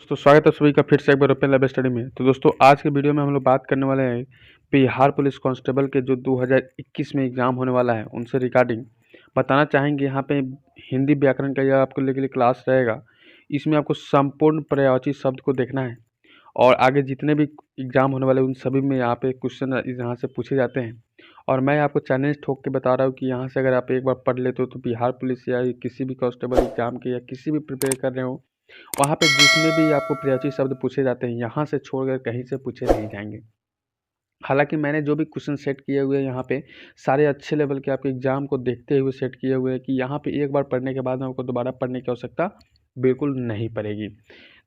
तो स्वागत है सभी का फिर से एक बार ओपन लैब स्टडी में। तो दोस्तों आज के वीडियो में हम लोग बात करने वाले हैं बिहार पुलिस कांस्टेबल के जो 2021 में एग्ज़ाम होने वाला है उनसे रिगार्डिंग बताना चाहेंगे। यहाँ पे हिंदी व्याकरण का यह आपको लिए क्लास रहेगा। इसमें आपको संपूर्ण पर्यायवाची शब्द को देखना है और आगे जितने भी एग्ज़ाम होने वाले उन सभी में यहाँ पे क्वेश्चन यहाँ से पूछे जाते हैं। और मैं आपको चैलेंज ठोक के बता रहा हूँ कि यहाँ से अगर आप एक बार पढ़ लेते हो तो बिहार पुलिस या किसी भी कांस्टेबल एग्ज़ाम के या किसी भी प्रिपेयर कर रहे हो वहाँ पे जितने भी आपको पर्यायवाची शब्द पूछे जाते हैं यहाँ से छोड़कर कहीं से पूछे नहीं जाएंगे। हालांकि मैंने जो भी क्वेश्चन सेट किए हुए हैं यहाँ पे सारे अच्छे लेवल के आपके एग्जाम को देखते हुए सेट किए हुए हैं कि यहाँ पे एक बार पढ़ने के बाद में आपको दोबारा पढ़ने की आवश्यकता बिल्कुल नहीं पड़ेगी।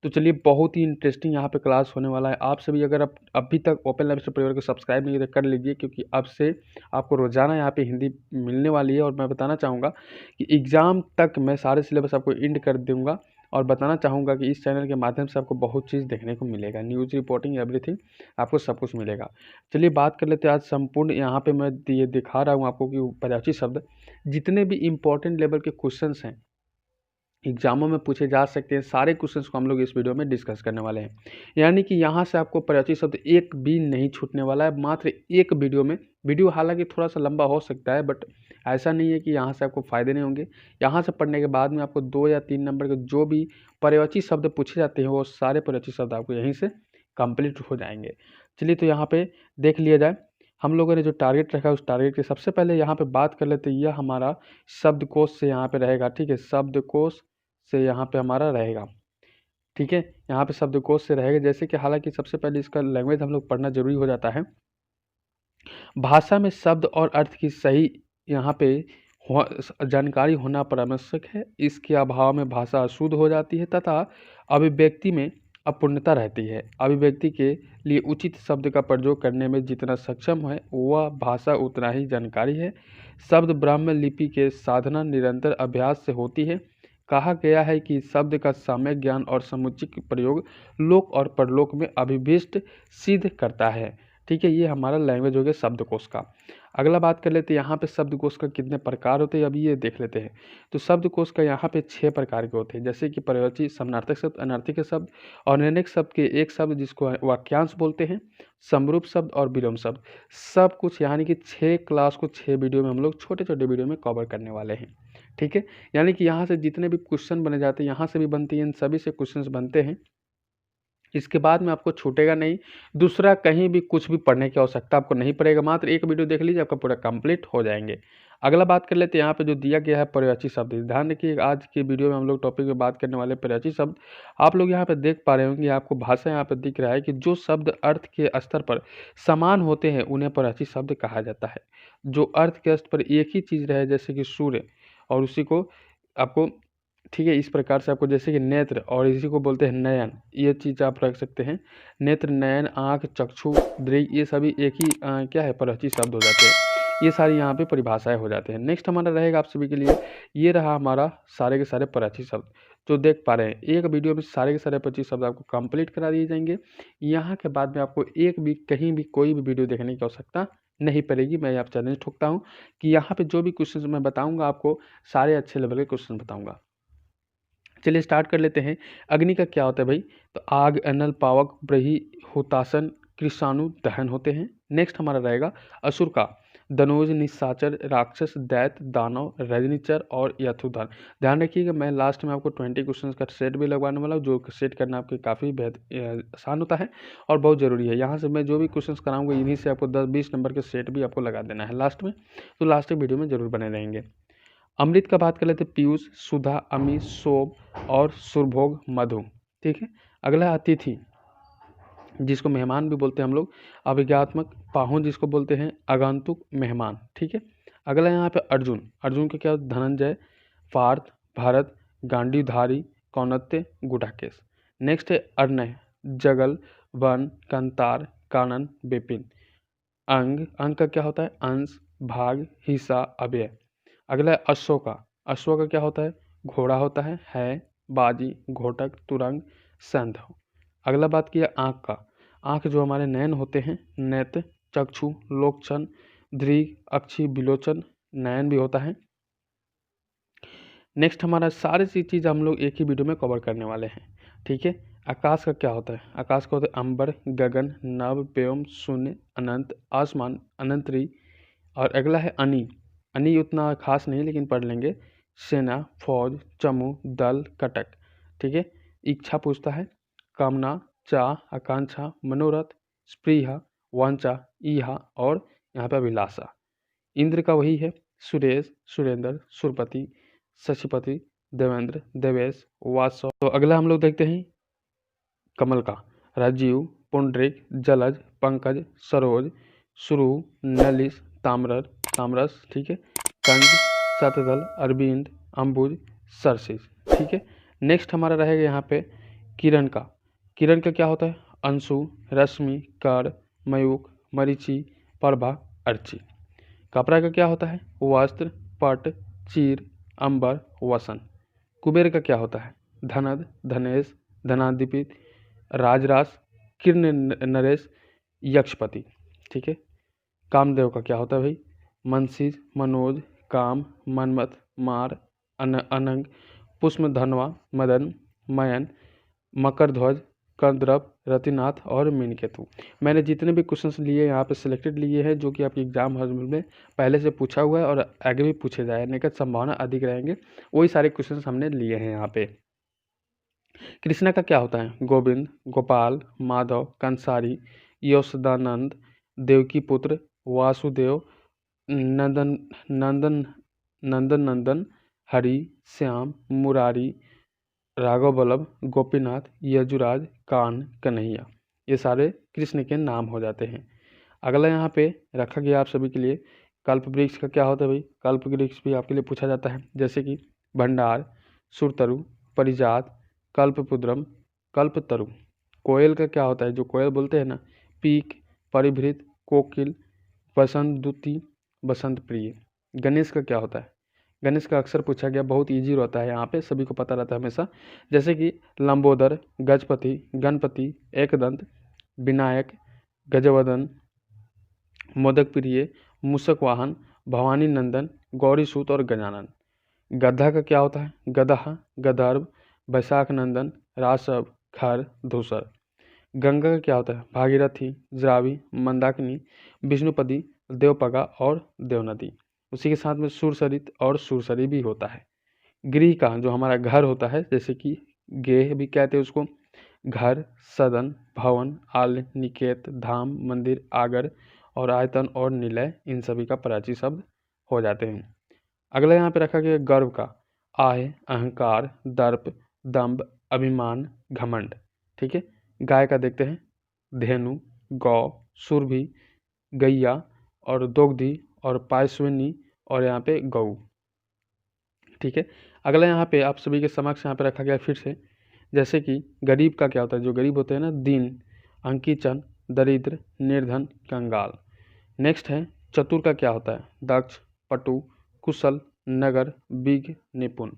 तो चलिए बहुत ही इंटरेस्टिंग यहाँ पे क्लास होने वाला है। आप सभी अगर आप अभी तक ओपन लैब परिवार को सब्सक्राइब नहीं किया तो कर लीजिए, क्योंकि अब से आपको रोजाना यहाँ पे हिंदी मिलने वाली है। और मैं बताना चाहूँगा कि एग्ज़ाम तक मैं सारे सिलेबस आपको इंड कर दूँगा और बताना चाहूँगा कि इस चैनल के माध्यम से आपको बहुत चीज़ देखने को मिलेगा, न्यूज़ रिपोर्टिंग एवरीथिंग आपको सब कुछ मिलेगा। चलिए बात कर लेते हैं आज संपूर्ण यहाँ पे मैं ये दिखा रहा हूँ आपको कि पर्यायवाची शब्द जितने भी इम्पोर्टेंट लेवल के क्वेश्चंस हैं एग्जामों में पूछे जा सकते हैं, सारे क्वेश्चंस को हम लोग इस वीडियो में डिस्कस करने वाले हैं। यानी कि यहाँ से आपको पर्यायवाची शब्द एक भी नहीं छूटने वाला है, मात्र एक वीडियो में। वीडियो हालांकि थोड़ा सा लंबा हो सकता है बट ऐसा नहीं है कि यहाँ से आपको फ़ायदे नहीं होंगे। यहाँ से पढ़ने के बाद में आपको 2 या 3 नंबर के जो भी पर्यायवाची शब्द पूछे जाते हैं वो सारे पर्यायवाची शब्द आपको यहीं से कंप्लीट हो जाएंगे। चलिए तो यहाँ पे देख लिया जाए हम लोगों ने जो टारगेट रखा है उस टारगेट के सबसे पहले यहाँ पे बात कर लेते हैं। यह हमारा शब्दकोश से यहाँ पे रहेगा, ठीक है, शब्दकोश से यहाँ पे हमारा रहेगा, ठीक है, यहाँ पे शब्दकोश से रहेगा। जैसे कि हालांकि सबसे पहले इसका लैंग्वेज हम लोग पढ़ना जरूरी हो जाता है। भाषा में शब्द और अर्थ की सही यहाँ पे जानकारी होना आवश्यक है। इसके अभाव में भाषा अशुद्ध हो जाती है तथा अभिव्यक्ति में अपूर्णता रहती है। अभिव्यक्ति के लिए उचित शब्द का प्रयोग करने में जितना सक्षम है वह भाषा उतना ही जानकारी है। शब्द ब्राह्म लिपि के साधना निरंतर अभ्यास से होती है। कहा गया है कि शब्द का सम्यक ज्ञान और समुचित प्रयोग लोक और परलोक में अभिभिष्ट सिद्ध करता है। ठीक है, ये हमारा लैंग्वेज हो गया शब्दकोश का। अगला बात कर लेते हैं यहाँ पे शब्दकोश का कितने प्रकार होते हैं, अभी ये देख लेते हैं। तो शब्दकोश का यहाँ पे 6 प्रकार के होते हैं, जैसे कि पर्यायवाची, समानार्थक शब्द, अनर्थक शब्द और निर्णयक शब्द के एक शब्द जिसको वाक्यांश बोलते हैं, समरूप शब्द और विलोम शब्द। सब कुछ यानी कि 6 क्लास को 6 वीडियो में हम लोग छोटे छोटे वीडियो में कवर करने वाले हैं। ठीक है, यानी कि यहाँ से जितने भी क्वेश्चन बने जाते हैं यहाँ से भी बनती हैं, इन सभी से क्वेश्चन बनते हैं। इसके बाद में आपको छूटेगा नहीं, दूसरा कहीं भी कुछ भी पढ़ने की आवश्यकता आपको नहीं पड़ेगा। मात्र एक वीडियो देख लीजिए आपका पूरा कंप्लीट हो जाएंगे। अगला बात कर लेते हैं यहाँ पे जो दिया गया है पर्यायवाची शब्द। ध्यान रखिए आज की वीडियो में हम लोग टॉपिक में बात करने वाले पर्यायवाची शब्द। आप लोग यहाँ पे देख पा रहे होंगे, आपको भाषा यहाँ पे दिख रहा है कि जो शब्द अर्थ के स्तर पर समान होते हैं उन्हें पर्यायवाची शब्द कहा जाता है। जो अर्थ के स्तर पर एक ही चीज़ रहे, जैसे कि सूर्य और उसी को आपको, ठीक है, इस प्रकार से आपको जैसे कि नेत्र और इसी को बोलते हैं नयन, ये चीज़ आप रख सकते हैं। नेत्र, नयन, आँख, चक्षु, दृग, ये सभी एक ही क्या है पर्यायवाची शब्द हो जाते हैं। ये सारी यहाँ पे परिभाषाएं हो जाते हैं। नेक्स्ट हमारा रहेगा आप सभी के लिए, ये रहा हमारा सारे के सारे पर्यायवाची शब्द जो देख पा रहे हैं। एक वीडियो में सारे के सारे 25 शब्द आपको कंप्लीट करा दिए जाएंगे। यहाँ के बाद में आपको एक भी कहीं भी कोई भी वीडियो देखने की आवश्यकता नहीं पड़ेगी। मैं आप चैलेंज ठोकता हूँ कि यहाँ पे जो भी क्वेश्चन मैं बताऊँगा आपको सारे अच्छे लेवल के क्वेश्चन बताऊँगा। चलिए स्टार्ट कर लेते हैं। अग्नि का क्या होता है भाई, तो आग, अनल, पावक, ब्रही, हुतासन, कृषाणु, दहन होते हैं। नेक्स्ट हमारा रहेगा असुर का, धनुज, निशाचर, राक्षस, दैत्य, दानव, रजनीचर और यथुधन। ध्यान रखिएगा मैं लास्ट में आपको 20 क्वेश्चन का सेट भी लगवाने वाला हूँ, जो सेट करना आपके काफ़ी आसान होता है और बहुत ज़रूरी है। यहाँ से मैं जो भी क्वेश्चन कराऊंगा इन्हीं से आपको 10-20 नंबर के सेट भी आपको लगा देना है लास्ट में, तो लास्ट वीडियो में जरूर बने रहेंगे। अमृत का बात कर लेते पीयूष, सुधा, अमी, शोभ और सुरभोग, मधु। ठीक है, अगला अतिथि जिसको मेहमान भी बोलते हैं हम लोग, अभिज्ञात्मक, पाहुन जिसको बोलते हैं, आगंतुक, मेहमान। ठीक है, अगला यहाँ पे अर्जुन। अर्जुन का क्या होता है, धनंजय, पार्थ, भरत, गांडीवधारी, कौनत्य, गुडाकेश। नेक्स्ट है अर्णय, जगल, वन, कंतार, कानन, विपिन। अंग, अंग का क्या होता है, अंश, भाग, हिस्सा, अव्यय। अगला है अश्व का। अश्व का क्या होता है, घोड़ा होता है, बाजी, घोटक, तुरंग, संध। अगला बात किया आँख का। आँख जो हमारे नयन होते हैं, नेत्र, चक्षु, लोकचन, दृग, अक्षि, विलोचन, नयन भी होता है। नेक्स्ट हमारा सारी चीज़ हम लोग एक ही वीडियो में कवर करने वाले हैं। ठीक है, आकाश का क्या होता है? आकाश का होता है अंबर, गगन, नभ, व्योम, शून्य, अनंत, आसमान, अनंतरी। और अगला है अनि। अनि उतना खास नहीं लेकिन पढ़ लेंगे। सेना, फौज, समूह, दल, कटक। ठीक है। इच्छा पूछता है कामना, चाह, आकांक्षा, मनोरथ, स्पृहा, वांछा, इहा और यहाँ पे अभिलाषा। इंद्र का वही है सुरेश, सुरेंद्र, सुरपति, शशिपति, देवेंद्र, देवेश, वासव। तो अगला हम लोग देखते हैं कमल का। राजीव, पुंडरिक, जलज, पंकज, सरोज, सुरु, नलिस, ताम्रस। ठीक है। कंज, शतदल, अरविंद, अम्बुज, सरसिज। ठीक है। नेक्स्ट हमारा रहेगा यहाँ पे किरण का। किरण का क्या होता है? अंशु, रश्मि, कर, मयूख, मरीचि, प्रभा, अर्ची। कपड़ा का क्या होता है? वस्त्र, पट, चीर, अंबर, वसन। कुबेर का क्या होता है? धनद, धनेश, धनादिपित, राजरास, किर्ण, नरेश, यक्षपति। ठीक है। कामदेव का क्या होता है भाई? मनसीज, मनोज, काम, मनमथ, मार, अनंग, पुष्म, धनवा, मदन, मयन, मकर ध्वज, कर्द्रव, रतिनाथ और मीनकेतु। मैंने जितने भी क्वेश्चंस लिए यहाँ पे सिलेक्टेड लिए हैं जो कि आपके एग्जाम हॉल में पहले से पूछा हुआ है और आगे भी पूछे जाने का संभावना अधिक रहेंगे, वही सारे क्वेश्चंस हमने लिए हैं यहाँ पे। कृष्णा का क्या होता है? गोविंद, गोपाल, माधव, कंसारी, यशोदानंद, देवकी पुत्र, वासुदेव, नंदन नंदन नंदन, हरि, श्याम, मुरारी, राघव वल्लभ, गोपीनाथ, यजुराज, कान, कन्हैया। ये सारे कृष्ण के नाम हो जाते हैं। अगला यहाँ पे रखा गया आप सभी के लिए कल्प वृक्ष का क्या होता है भाई? कल्प वृक्ष भी आपके लिए पूछा जाता है, जैसे कि भंडार, सुरतरु, परिजात, कल्पपुद्रम, कल्पतरु। कोयल का क्या होता है? जो कोयल बोलते हैं ना, पीक, परिभृत, कोकिल, बसंत दूती, बसंत प्रिय। गणेश का क्या होता है? गणेश का अक्सर पूछा गया, बहुत इजी रहता है, यहाँ पे सभी को पता रहता है हमेशा, जैसे कि लंबोदर, गजपति, गणपति, एकदंत, विनायक, गजवदन, मोदक प्रिय, मूषक वाहन, भवानी नंदन, गौरीसूत और गजानन। गधा का क्या होता है? गदहा, गदर्भ, बैसाख नंदन, रासव, खर, धूसर। गंगा का क्या होता है? भागीरथी, जरावी, मंदाकिनी, विष्णुपदी, देवपगा और देवनदी। उसी के साथ में सुरसरित और सुरसरी भी होता है। गृह का जो हमारा घर होता है, जैसे कि गेह भी कहते हैं उसको, घर, सदन, भवन, आल, निकेत, धाम, मंदिर, आगर और आयतन और निलय, इन सभी का प्राची शब्द हो जाते हैं। अगला यहाँ पे रखा गया गर्व का। आय, अहंकार, दर्प, दंभ, अभिमान, घमंड। ठीक है। गाय का देखते हैं धेनु, गौ, सुरभि, गैया और दोग्धी और पायस्विनी और यहाँ पे गऊ। ठीक है। अगला यहाँ पे आप सभी के समक्ष यहाँ पे रखा गया फिर से, जैसे कि गरीब का क्या होता है? जो गरीब होते हैं ना, दीन, अंकीचन, दरिद्र, निर्धन, कंगाल। नेक्स्ट है चतुर का क्या होता है? दक्ष, पटु, कुशल, नगर, बिग, निपुण।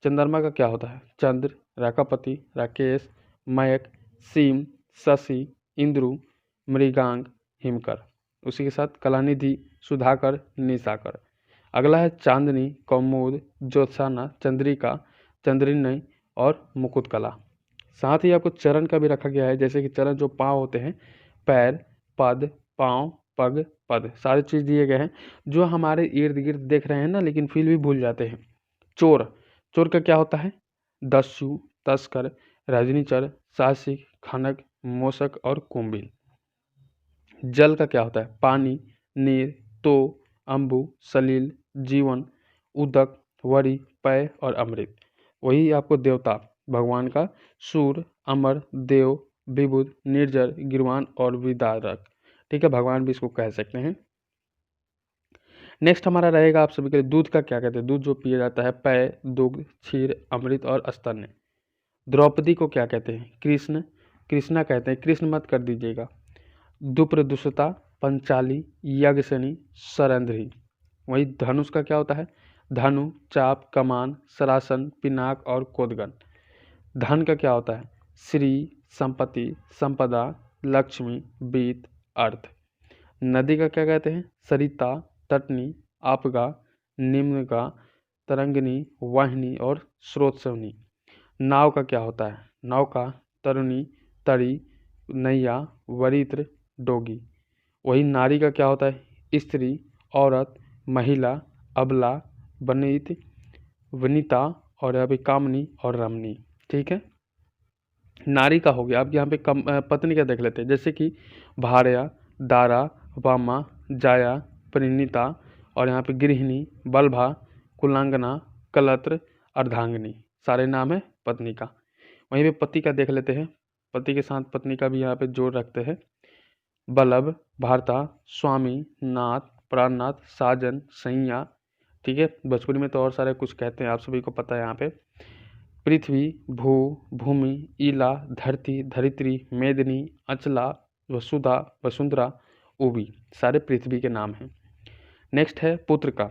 चंद्रमा का क्या होता है? चंद्र, राकापति, राकेश, मयक, सीम, शशि, इंद्रु, मृगांक, हिमकर। उसी के साथ कलानिधि, सुधाकर, निशाकर। अगला है चांदनी, कौमुद, ज्योत्साना, चंद्रिका, चंद्रिनय और मुकुटकला। साथ ही आपको चरण का भी रखा गया है, जैसे कि चरण जो पाँव होते हैं, पैर, पद, पाँव, पग, पद, सारी चीज़ दिए गए हैं जो हमारे इर्द गिर्द देख रहे हैं ना, लेकिन फिर भी भूल जाते हैं। चोर, चोर का क्या होता है? दस्यु, तस्कर, रजनीचर, साहसिक, खनक, मोशक और कुंभिल। जल का क्या होता है? पानी, नीर, तो, अम्बु, सलील, जीवन, उदक, वरी, पय और अमृत। वही आपको देवता भगवान का सूर, अमर, देव, विबुध, निर्जर, गिरवान और विदारक। ठीक है, भगवान भी इसको कह सकते हैं। नेक्स्ट हमारा रहेगा आप सभी के लिए दूध का क्या कहते हैं? दूध जो पिया जाता है, पेय, दुग्ध, क्षीर, अमृत और स्तन्य। द्रौपदी को क्या कहते हैं? कृष्ण, कृष्णा कहते हैं, कृष्ण मत कर दीजिएगा। दुप्रदुषता, पंचाली, यज्ञसनी, सरंध्री। वही धनुष का क्या होता है? धनु, चाप, कमान, सरासन, पिनाक और कोदगन। धन का क्या होता है? श्री, संपत्ति, संपदा, लक्ष्मी, वित्त, अर्थ। नदी का क्या कहते हैं? सरिता, तटनी, आपगा, निम्नगा, तरंगिनी, वाहिनी और स्रोतस्विनी। नाव का क्या होता है? नौका, तरुणी, तरी, नैया, वरित्र, डोगी। वही नारी का क्या होता है? स्त्री, औरत, महिला, अबला, वनित, वनिता और यहाँ पे कामनी और रमणी। ठीक है, नारी का हो गया। अब यहाँ पे पत्नी का देख लेते हैं, जैसे कि भार्या, दारा, वामा, जाया, परिणीता और यहाँ पे गृहिणी, बल्भा, कुलांगना, कलत्र, अर्धांगिनी, सारे नाम है पत्नी का। वहीं पे पति का देख लेते हैं, पति के साथ पत्नी का भी यहाँ पे जोड़ रखते हैं। बल्लभ, भारता, स्वामी, नाथ, प्राणनाथ, साजन, सैया। ठीक है, भोजपुरी में तो और सारे कुछ कहते हैं, आप सभी को पता है। यहाँ पे पृथ्वी, भू, भूमि, ईला, धरती, धरित्री, मेदिनी, अचला, वसुधा, वसुंधरा, उबी, सारे पृथ्वी के नाम हैं। नेक्स्ट है पुत्र का,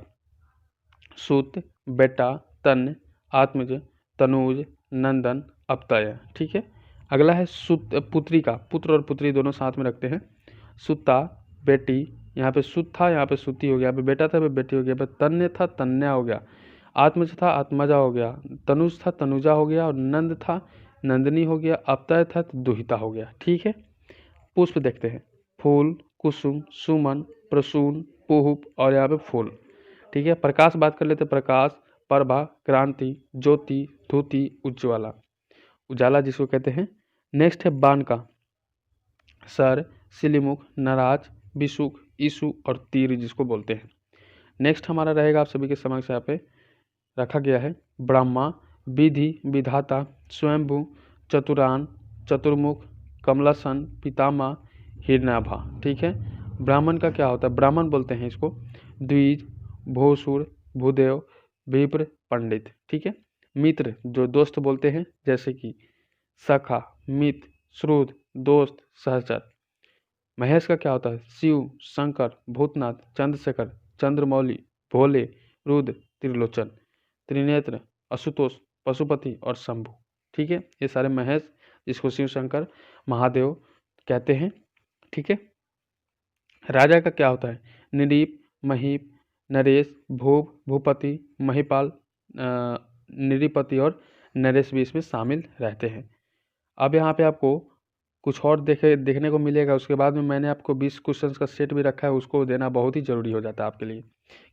सुत, बेटा, तन, आत्मज, तनुज, नंदन, अपतय। ठीक है, अगला है सुत पुत्री का, पुत्र और पुत्री दोनों साथ में रखते हैं। सुता, बेटी, यहाँ पे सुत था, यहाँ पे सुती हो गया, यहाँ पे बेटा था, यहाँ पे बेटी हो गया, यहाँ पे तन्य था, तन्या हो गया, आत्मज था, आत्मजा हो गया, तनुज था, तनुजा हो गया और नंद था, नंदनी हो गया, अपतय था तो दुहिता हो गया। ठीक है, पुष्प देखते हैं, फूल, कुसुम, सुमन, प्रसून, पुष्प और यहाँ पे फूल। ठीक है, प्रकाश बात कर लेते, प्रकाश, प्रभा, क्रांति, ज्योति, धूति, उज्ज्वला, उजाला जिसको कहते हैं। नेक्स्ट है बाण का, सर, सिलीमुख, नराज, विसुख, ईसु और तीर जिसको बोलते हैं। नेक्स्ट हमारा रहेगा, आप सभी के समक्ष यहाँ पे रखा गया है, ब्रह्मा, विधि, विधाता, स्वयंभू, चतुरान, चतुर्मुख, कमलासन, पितामह, हिरण्याभा। ठीक है, ब्राह्मण का क्या होता है? ब्राह्मण बोलते हैं इसको, द्विज, भोसुर, भूदेव, विप्र, पंडित। ठीक है, मित्र जो दोस्त बोलते हैं, जैसे कि सखा, मित्र, श्रुत, दोस्त, सहचर। महेश का क्या होता है? शिव, शंकर, भूतनाथ, चंद्रशेखर, चंद्रमौली, भोले, रुद्र, त्रिलोचन, त्रिनेत्र, आशुतोष, पशुपति और शंभु। ठीक है, ये सारे महेश जिसको शिव शंकर महादेव कहते हैं। ठीक है, राजा का क्या होता है? निरीप, महीप, नरेश, भूप, भूपति, महिपाल, निरीपति और नरेश भी इसमें शामिल रहते हैं। अब यहाँ पे आपको कुछ और देखने को मिलेगा। उसके बाद में मैंने आपको 20 क्वेश्चंस का सेट भी रखा है, उसको देना बहुत ही ज़रूरी हो जाता है आपके लिए,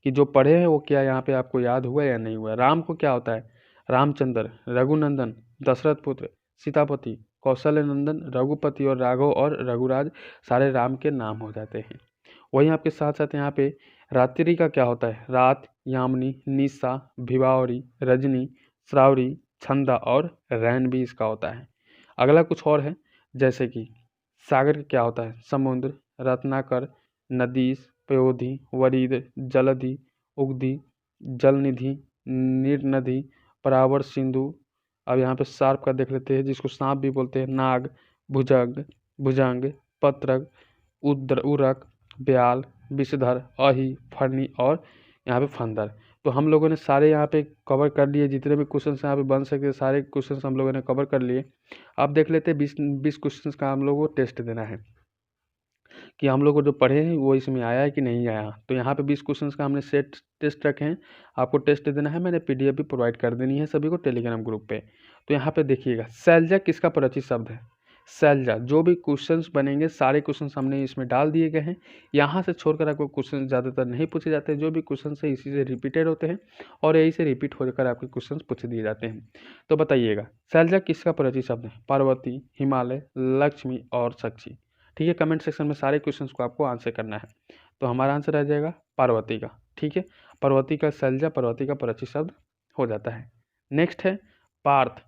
कि जो पढ़े हैं वो क्या यहाँ पे आपको याद हुआ या नहीं हुआ। राम को क्या होता है? रामचंद्र, रघुनंदन, दशरथ पुत्र, सीतापति, कौशल्य नंदन, रघुपति और राघव और रघुराज, सारे राम के नाम हो जाते हैं। वहीं आपके साथ साथ यहाँ पे रात्रि का क्या होता है? रात, यामिनी, निशा, भिवावरी, रजनी, श्रावरी, छंदा और रैन भी इसका होता है। अगला कुछ और है, जैसे कि सागर का क्या होता है? समुद्र, रत्नाकर, नदीस, पयोधि, वरीद, जलधि, उगधि, जलनिधि, नीरनदी, परावर, सिंधु। अब यहाँ पे सर्प का देख लेते हैं, जिसको सांप भी बोलते हैं, नाग, भुजंग, भुजंग, पत्रक, उरक, ब्याल, विषधर, अहि, फरनी और यहाँ पे फंदर। तो हम लोगों ने सारे यहाँ पे कवर कर लिए, जितने भी क्वेश्चन यहाँ पे बन सके सारे क्वेश्चन हम लोगों ने कवर कर लिए। अब देख लेते हैं 20 क्वेश्चन का हम लोगों को टेस्ट देना है, कि हम लोग को जो पढ़े हैं वो इसमें आया है कि नहीं आया। तो यहाँ पे 20 क्वेश्चंस का हमने सेट टेस्ट रखे हैं, आपको टेस्ट देना है। मैंने PDF भी प्रोवाइड कर देनी है सभी को टेलीग्राम ग्रुप पे। तो यहाँ पे देखिएगा, शैलजा किसका परिचित शब्द है? शैलजा। जो भी क्वेश्चंस बनेंगे सारे क्वेश्चंस हमने इसमें डाल दिए गए हैं। यहाँ से छोड़कर आपको क्वेश्चन ज़्यादातर नहीं पूछे जाते, जो भी क्वेश्चन है इसी से रिपीटेड होते हैं और यही से रिपीट होकर आपके क्वेश्चन पूछ दिए जाते हैं। तो बताइएगा, शैलजा किसका परिचित शब्द है? पार्वती, हिमालय, लक्ष्मी और साक्षी। ठीक है, कमेंट सेक्शन में सारे क्वेश्चंस को आपको आंसर करना है। तो हमारा आंसर आ जाएगा पार्वती का। ठीक है, पार्वती का शैलजा पार्वती का परिचित शब्द हो जाता है। नेक्स्ट है पार्थ।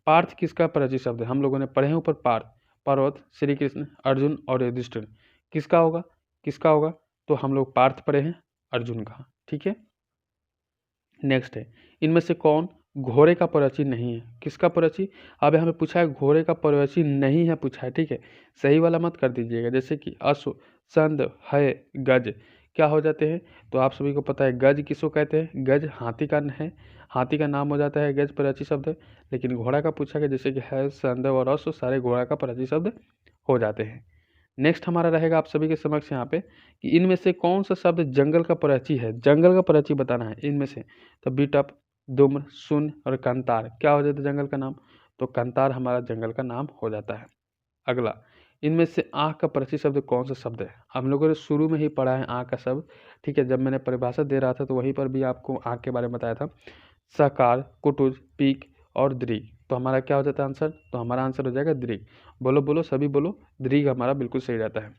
पार्थ किसका परिचित शब्द है? हम लोगों ने पढ़े हैं ऊपर पार्थ, पर्वत, श्री कृष्ण, अर्जुन और युधिष्ठिर। किसका होगा? किसका होगा? तो हम लोग पार्थ पढ़े हैं, अर्जुन का। ठीक है, नेक्स्ट है, इनमें से कौन घोड़े का परिचित नहीं है? किसका परिचित? अब यहाँ पे पूछा है घोड़े का परिचित नहीं है पूछा है। ठीक है, सही वाला मत कर दीजिएगा, जैसे कि अश्व, संद, है, गज क्या हो जाते हैं? तो आप सभी को पता है गज किसको कहते हैं? गज हाथी का है, हाथी का नाम हो जाता है गज, परिचित शब्द है। लेकिन घोड़ा का पूछा गया, जैसे कि है, संद और अश्व सारे घोड़ा का परिचित शब्द हो जाते हैं। नेक्स्ट हमारा रहेगा आप सभी के समक्ष यहाँ पे, कि इनमें से कौन सा शब्द जंगल का परिचित है? जंगल का परिचित बताना है इनमें से। तो बिटप, धूम्र, शून्य और कंतार क्या हो जाता है जंगल का नाम? तो कंतार हमारा जंगल का नाम हो जाता है। अगला, इनमें से आँख का परिचित शब्द कौन सा शब्द है? हम लोगों ने शुरू में ही पढ़ा है आँख का शब्द, ठीक है। जब मैंने परिभाषा दे रहा था तो वहीं पर भी आपको आँख के बारे में बताया था, सकार, कुटुज, पीक और दृग। तो हमारा क्या हो जाता है आंसर? तो हमारा आंसर हो जाएगा दृग। बोलो बोलो सभी बोलो, दृग हमारा बिल्कुल सही रहता है।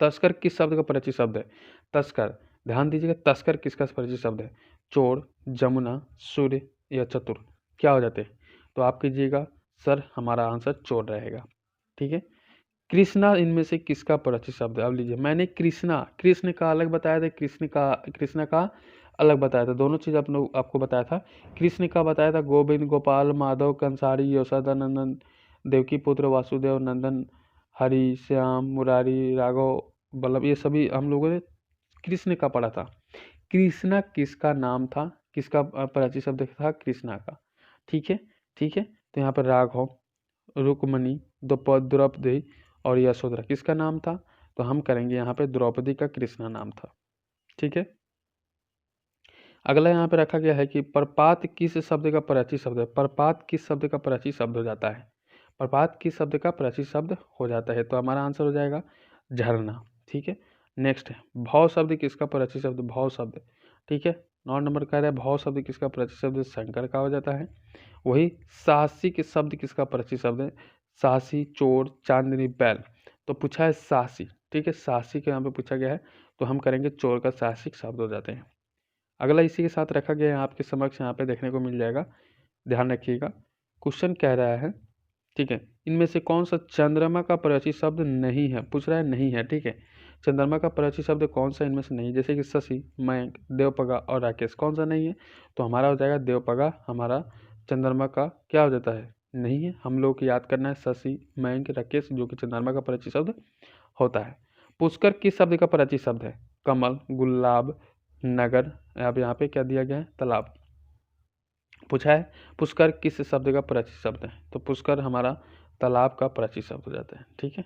तस्कर किस शब्द का परिचित शब्द है? तस्कर, ध्यान दीजिएगा, तस्कर किसका परिचित शब्द है? चोर, जमुना, सूर्य या चतुर, क्या हो जाते हैं? तो आप कीजिएगा सर, हमारा आंसर चोर रहेगा, ठीक है। कृष्णा इनमें से किसका परिचित शब्द है? अब लीजिए, मैंने कृष्ण का अलग बताया था, कृष्ण का अलग बताया था, दोनों चीज़ आपको बताया था। कृष्ण का बताया था गोविंद, गोपाल, माधव, कंसारी, यशोदानंदन, देवकी पुत्र, वासुदेव, नंदन, हरि, श्याम, मुरारी, राघव, बल्लभ, ये सभी हम लोगों ने कृष्ण का पढ़ा था। कृष्णा किसका नाम था? किसका परिचित शब्द था? कृष्णा का, ठीक है, ठीक है। तो यहाँ पर राघव, रुक्मणी, द्रौपदी और यशोधरा किसका नाम था? तो हम करेंगे यहाँ पे द्रौपदी का कृष्णा नाम था, ठीक है। अगला यहाँ पे रखा गया है कि प्रपात किस शब्द का परिचित शब्द है? प्रपात किस शब्द का परिचित शब्द हो जाता है? प्रपात किस शब्द का परिचित शब्द हो जाता है? तो हमारा आंसर हो जाएगा झरना, ठीक है। नेक्स्ट है भव शब्द किसका परिचित शब्द? भव शब्द, ठीक है। 9 नंबर कह रहा है भव शब्द किसका परिचित शब्द? शंकर का हो जाता है। वही साहसी के शब्द किसका परिचित शब्द है? साहसी, चोर, चांदनी, बैल। तो पूछा है साहसी, ठीक है, साहसी के यहाँ पे पूछा गया है, तो हम करेंगे चोर का साहसिक शब्द हो जाते हैं। अगला इसी के साथ रखा गया है आपके समक्ष, यहाँ पे देखने को मिल जाएगा, ध्यान रखिएगा। क्वेश्चन कह रहा है, ठीक है, इनमें से कौन सा चंद्रमा का परिचित शब्द नहीं है? पूछ रहा है नहीं है, ठीक है। चंद्रमा का परिचित शब्द कौन सा इनमें से नहीं? जैसे कि शशि, मयंक, देवपगा और राकेश, कौन सा नहीं है? तो हमारा हो जाएगा देवपगा, हमारा चंद्रमा का क्या हो जाता है? नहीं है। हम लोग को याद करना है शशि, मयंक, राकेश, जो कि चंद्रमा का परिचित शब्द होता है। पुष्कर किस शब्द का परिचित शब्द है? कमल, गुलाब, नगर, अब यहाँ पे क्या दिया गया है? तालाब। पूछा है पुष्कर किस शब्द का परिचित शब्द है? तो पुष्कर हमारा तालाब का परिचित शब्द हो जाता है, ठीक है।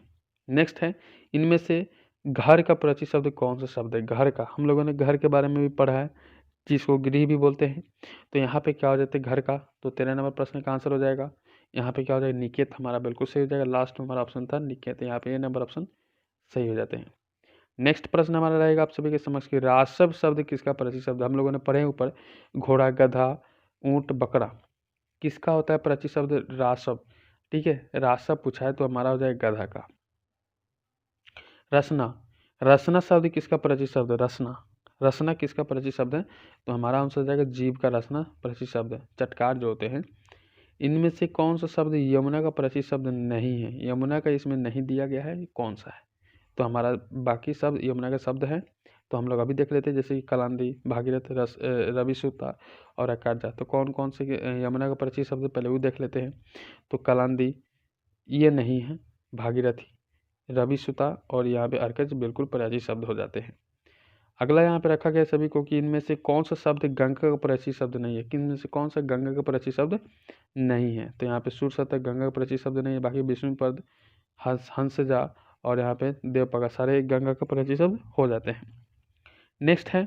नेक्स्ट है, इनमें से घर का परिचित शब्द कौन सा शब्द है? घर का, हम लोगों ने घर के बारे में भी पढ़ा है, जिसको गृह भी बोलते हैं। तो यहाँ पे क्या हो जाता है? घर का। तो 13 नंबर प्रश्न का आंसर हो जाएगा यहाँ पे क्या हो जाएगा? निकेत हमारा बिल्कुल सही हो जाएगा। लास्ट में हमारा ऑप्शन था निकेत, यहाँ पे ये नंबर ऑप्शन सही हो जाते हैं। नेक्स्ट प्रश्न हमारा रहेगा आप सभी के समक्ष कि राजस्व शब्द किसका परिचित शब्द? हम लोगों ने पढ़े ऊपर, घोड़ा, गधा, ऊंट, बकरा, किसका होता है परिचित शब्द? राजस्व, ठीक है। राजस्व पूछा है तो हमारा हो जाएगा गधा का। रसना, रसना शब्द किसका परिचित शब्द है? रसना, रसना किसका परिचित शब्द है? तो हमारा आंसर हो जाएगा जीव का रसना परिचित शब्द है, चटकार जो होते हैं। इनमें से कौन सा शब्द यमुना का परिचित शब्द नहीं है? यमुना का इसमें नहीं दिया गया है, कौन सा है? तो हमारा बाकी शब्द यमुना का शब्द है, तो हम लोग अभी देख लेते हैं, जैसे कि कलांदी, भागीरथ, रविसुता और अकार्जा। तो कौन कौन से यमुना का परिचित शब्द पहले वो देख लेते हैं। तो कलांदी ये नहीं है, भागीरथी, रविसुता और यहाँ पे अर्कज बिल्कुल परिचित शब्द हो जाते हैं। अगला यहाँ पे रखा गया सभी को कि इनमें से कौन सा शब्द गंगा का परिचित शब्द नहीं है? कि इनमें से कौन सा गंगा का परिचित शब्द नहीं है? तो यहाँ पे सूर्य शतक गंगा का परिचित शब्द नहीं है, बाकी विष्णुपद, हंसजा और यहाँ पे देवपगा सारे गंगा का परिचित शब्द हो जाते हैं। नेक्स्ट है,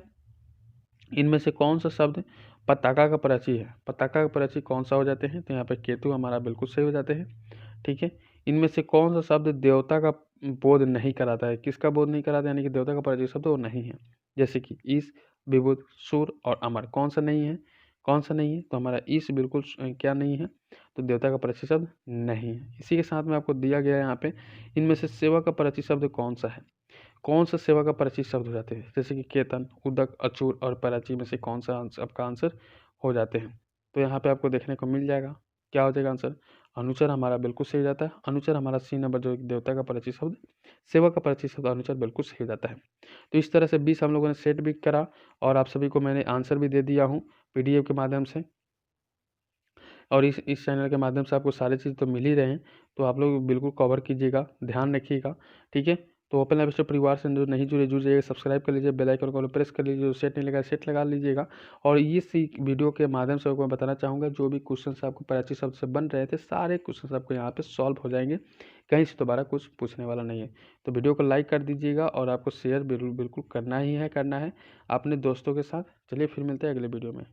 इनमें से कौन सा शब्द पताका का परिचित है? पताका का परिचित कौन सा हो जाते हैं? तो यहाँ पे केतु हमारा बिल्कुल सही हो जाते हैं, ठीक है। इनमें से कौन सा शब्द देवता का बोध नहीं कराता है? किसका बोध नहीं कराता, यानी कि देवता का परिचित शब्द वो नहीं है। जैसे कि ईश, विभुत, सूर और अमर, कौन सा नहीं है? कौन सा नहीं है? तो हमारा ईश बिल्कुल क्या नहीं है? तो देवता का परिचित शब्द नहीं है। इसी के साथ में आपको दिया गया है यहाँ पे, इनमें से सेवा का परिचित शब्द कौन सा है? कौन सा सेवा का परिचित शब्द हो जाते हैं? जैसे कि केतन, उदक, अचूर और पराची में से कौन सा आपका आंसर हो जाते हैं? तो यहाँ पे आपको देखने को मिल जाएगा, क्या हो जाएगा आंसर? अनुचर हमारा बिल्कुल सही हो जाता है। अनुचर हमारा सी नंबर जो देवता का परिचित शब्द, सेवा का परिचित शब्द अनुचर बिल्कुल सही हो जाता है। तो इस तरह से 20 हम लोगों ने सेट भी करा और आप सभी को मैंने आंसर भी दे दिया हूँ PDF के माध्यम से। और इस चैनल के माध्यम से आपको सारी चीज़ तो मिल ही रहे हैं, तो आप लोग बिल्कुल कवर कीजिएगा, ध्यान रखिएगा, ठीक है। तो ओपन लाइफ स्टोरी परिवार से जो नहीं जुड़ जाइएगा, सब्सक्राइब कर लीजिए, बेल आइकन को प्रेस कर लीजिए, जो सेट नहीं लगा सेट लगा लीजिएगा। और इस वीडियो के माध्यम से आपको मैं बताना चाहूँगा, जो भी क्वेश्चन आपको परिचित शब्द से बन रहे थे, सारे क्वेश्चन आपको यहाँ पे सॉल्व हो जाएंगे, कहीं से दोबारा कुछ पूछने वाला नहीं है। तो वीडियो को लाइक कर दीजिएगा और आपको शेयर बिल्कुल करना ही है, करना है अपने दोस्तों के साथ। चलिए फिर मिलते हैं अगले वीडियो में।